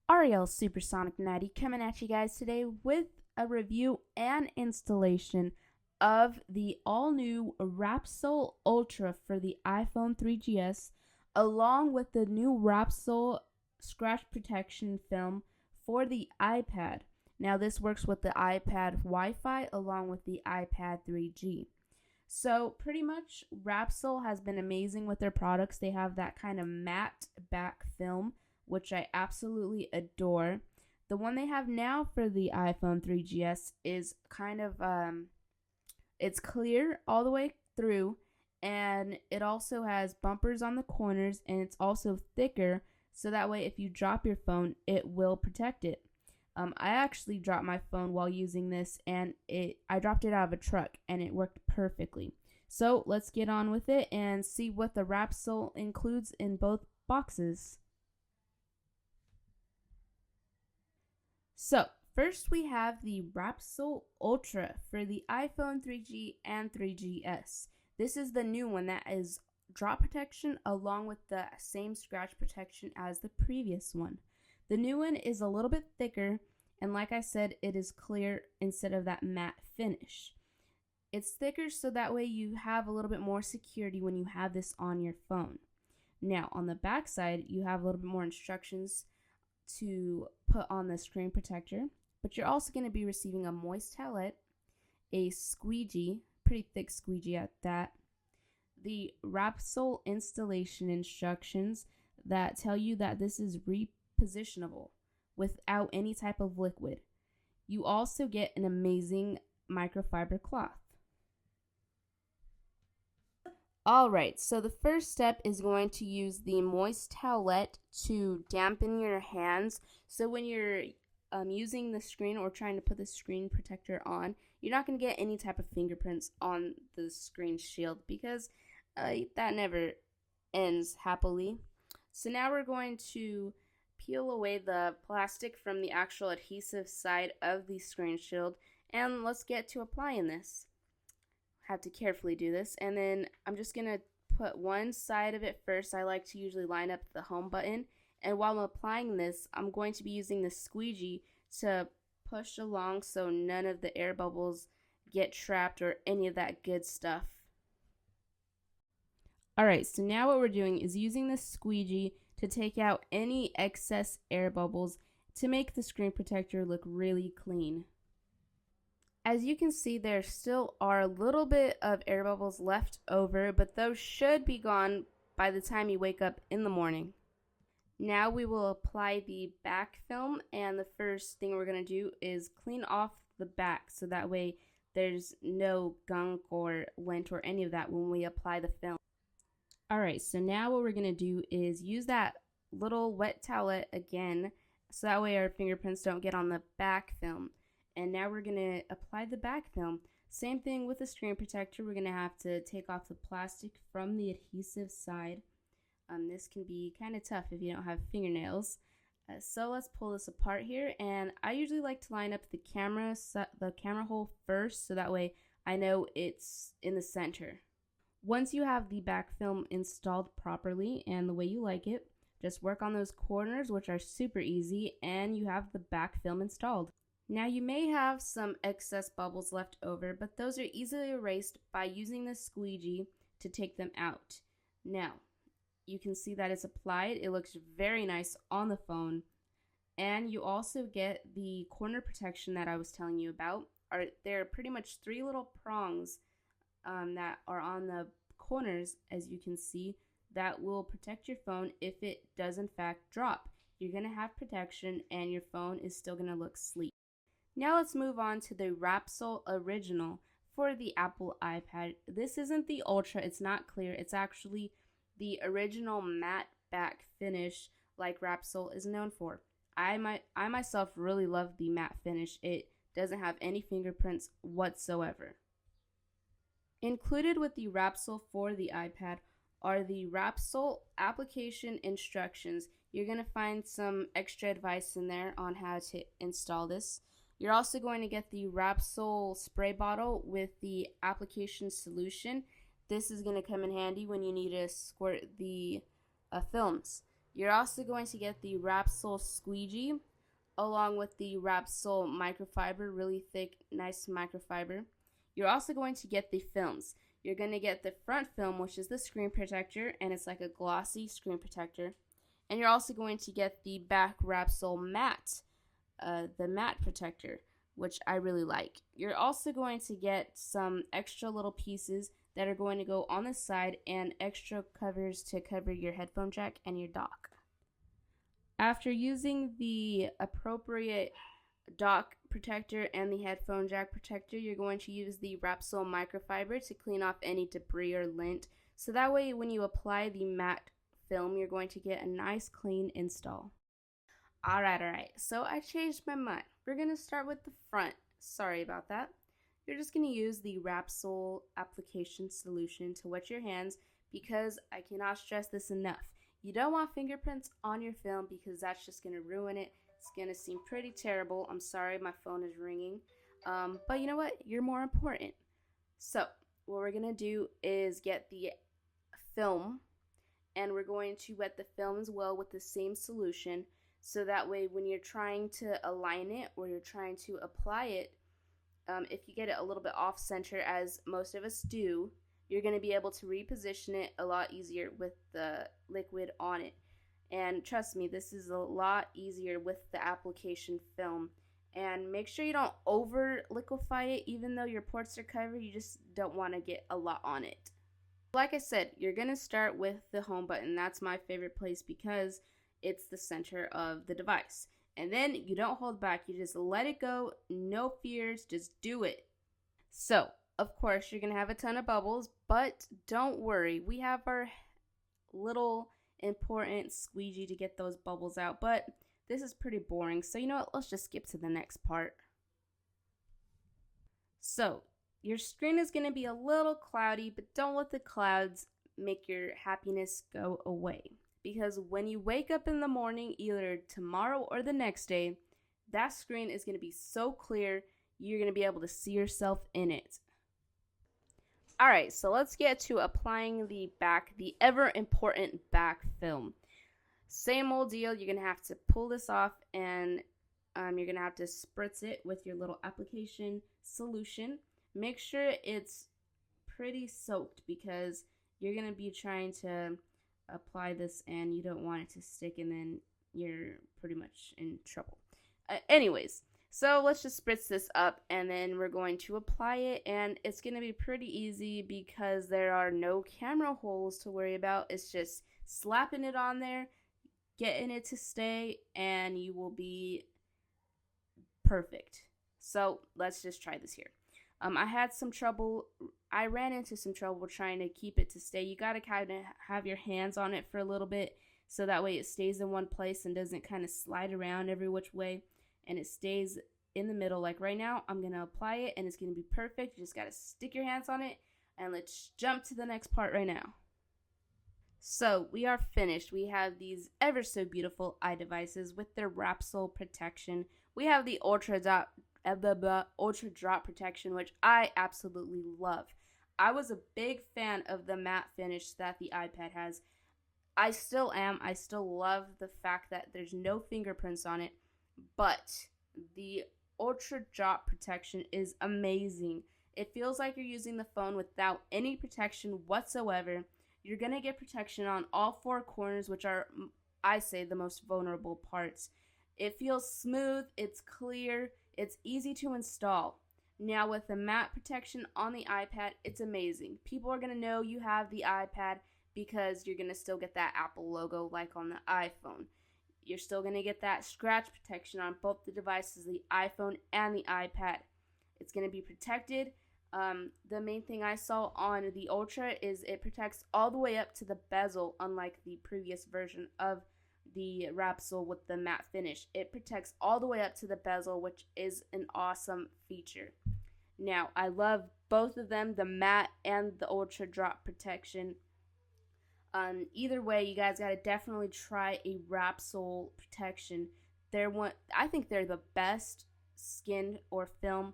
Ariel Supersonic 90 coming at you guys today with a review and installation of the all-new WRAPSOL Ultra for the iPhone 3GS, along with the new WRAPSOL scratch protection film for the iPad. Now this works with the iPad Wi-Fi along with the iPad 3G. So pretty much WRAPSOL has been amazing with their products. They have that kind of matte back film, which I absolutely adore. The one they have now for the iPhone 3GS is kind of it's clear all the way through, and it also has bumpers on the corners, and it's also thicker, so that way if you drop your phone, it will protect it. I actually dropped my phone while using this, and I dropped it out of a truck, and it worked perfectly. So let's get on with it and see what the WRAPSOL includes in both boxes. So first we have the WRAPSOL Ultra for the iPhone 3G and 3GS. This is the new one that is drop protection along with the same scratch protection as the previous one. The new one is a little bit thicker, and like I said, it is clear instead of that matte finish. It's thicker so that way you have a little bit more security when you have this on your phone. Now on the back side, you have a little bit more instructions to put on the screen protector, but you're also going to be receiving a moist towelette, a squeegee, pretty thick squeegee at that, the WRAPSOL installation instructions that tell you that this is repositionable without any type of liquid. You also get an amazing microfiber cloth. Alright, so the first step is going to use the moist towelette to dampen your hands. So when you're using the screen or trying to put the screen protector on, you're not going to get any type of fingerprints on the screen shield because that never ends happily. So now we're going to peel away the plastic from the actual adhesive side of the screen shield, and let's get to applying this. Have to carefully do this, and then I'm just gonna put one side of it first. I like to usually line up the home button, and while I'm applying this, I'm going to be using the squeegee to push along so none of the air bubbles get trapped or any of that good stuff. Alright, so now what we're doing is using the squeegee to take out any excess air bubbles to make the screen protector look really clean. As you can see, there still are a little bit of air bubbles left over, but those should be gone by the time you wake up in the morning. Now we will apply the back film, and the first thing we're going to do is clean off the back so that way there's no gunk or lint or any of that when we apply the film. Alright, so now what we're going to do is use that little wet towelette again so that way our fingerprints don't get on the back film. And now we're going to apply the back film. Same thing with the screen protector. We're going to have to take off the plastic from the adhesive side. This can be kind of tough if you don't have fingernails. So let's pull this apart here. And I usually like to line up the camera hole first so that way I know it's in the center. Once you have the back film installed properly and the way you like it, just work on those corners, which are super easy, and you have the back film installed. Now you may have some excess bubbles left over, but those are easily erased by using the squeegee to take them out. Now, you can see that it's applied. It looks very nice on the phone. And you also get the corner protection that I was telling you about. There are pretty much three little prongs that are on the corners, as you can see, that will protect your phone if it does in fact drop. You're going to have protection and your phone is still going to look sleek. Now let's move on to the WRAPSOL Original for the Apple iPad. This isn't the Ultra, it's not clear, it's actually the original matte back finish like WRAPSOL is known for. I myself really love the matte finish. It doesn't have any fingerprints whatsoever. Included with the WRAPSOL for the iPad are the WRAPSOL application instructions. You're going to find some extra advice in there on how to install this. You're also going to get the WRAPSOL spray bottle with the application solution. This is going to come in handy when you need to squirt the films. You're also going to get the WRAPSOL squeegee along with the WRAPSOL microfiber, really thick, nice microfiber. You're also going to get the films. You're going to get the front film, which is the screen protector, and it's like a glossy screen protector. And you're also going to get the back WRAPSOL matte, the matte protector, which I really like. You're also going to get some extra little pieces that are going to go on the side and extra covers to cover your headphone jack and your dock. After using the appropriate dock protector and the headphone jack protector, you're going to use the WRAPSOL microfiber to clean off any debris or lint. So that way when you apply the matte film, you're going to get a nice clean install. Alright, so I changed my mind. We're going to start with the front. Sorry about that. You're just going to use the WRAPSOL application solution to wet your hands because I cannot stress this enough. You don't want fingerprints on your film because that's just going to ruin it. It's going to seem pretty terrible. I'm sorry, my phone is ringing. But you know what? You're more important. So what we're going to do is get the film, and we're going to wet the film as well with the same solution. So that way when you're trying to align it or you're trying to apply it, if you get it a little bit off center, as most of us do, you're going to be able to reposition it a lot easier with the liquid on it. And trust me, this is a lot easier with the application film. And make sure you don't over liquefy it. Even though your ports are covered, you just don't want to get a lot on it. Like I said, you're going to start with the home button. That's my favorite place because it's the center of the device. And then you don't hold back. You just let it go. No fears. Just do it. So, of course, you're going to have a ton of bubbles, but don't worry. We have our little important squeegee to get those bubbles out, but this is pretty boring. So, you know what? Let's just skip to the next part. So, your screen is going to be a little cloudy, but don't let the clouds make your happiness go away. Because when you wake up in the morning, either tomorrow or the next day, that screen is going to be so clear, you're going to be able to see yourself in it. Alright, so let's get to applying the ever important back film. Same old deal, you're going to have to pull this off and you're going to have to spritz it with your little application solution. Make sure it's pretty soaked because you're going to be trying to apply this and you don't want it to stick and then you're pretty much in trouble. Anyways, so let's just spritz this up and then we're going to apply it, and it's going to be pretty easy because there are no camera holes to worry about. It's just slapping it on there, getting it to stay, and you will be perfect. So let's just try this here. I ran into some trouble trying to keep it to stay. You got to kind of have your hands on it for a little bit so that way it stays in one place and doesn't kind of slide around every which way, and it stays in the middle. Like right now, I'm going to apply it and it's going to be perfect. You just got to stick your hands on it, and let's jump to the next part right now. So we are finished. We have these ever so beautiful eye devices with their WRAPSOL protection. We have the Ultra Drop protection, which I absolutely love. I was a big fan of the matte finish that the iPad has. I still am. I still love the fact that there's no fingerprints on it, but the Ultra Drop protection is amazing. It feels like you're using the phone without any protection whatsoever. You're going to get protection on all four corners, which are, I say, the most vulnerable parts. It feels smooth, it's clear, it's easy to install. Now with the matte protection on the iPad, it's amazing. People are going to know you have the iPad because you're going to still get that Apple logo like on the iPhone. You're still going to get that scratch protection on both the devices, the iPhone and the iPad. It's going to be protected. The main thing I saw on the Ultra is it protects all the way up to the bezel, unlike the previous version of the WRAPSOL with the matte finish. It protects all the way up to the bezel, which is an awesome feature. Now, I love both of them, the matte and the Ultra Drop protection. Either way, you guys gotta definitely try a WRAPSOL protection. I think they're the best skin or film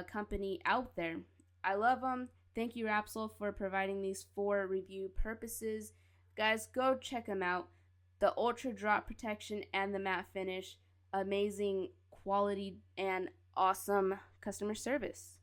company out there. I love them. Thank you, WRAPSOL, for providing these for review purposes. Guys, go check them out. the ultra drop protection and the matte finish, amazing quality, and awesome customer service.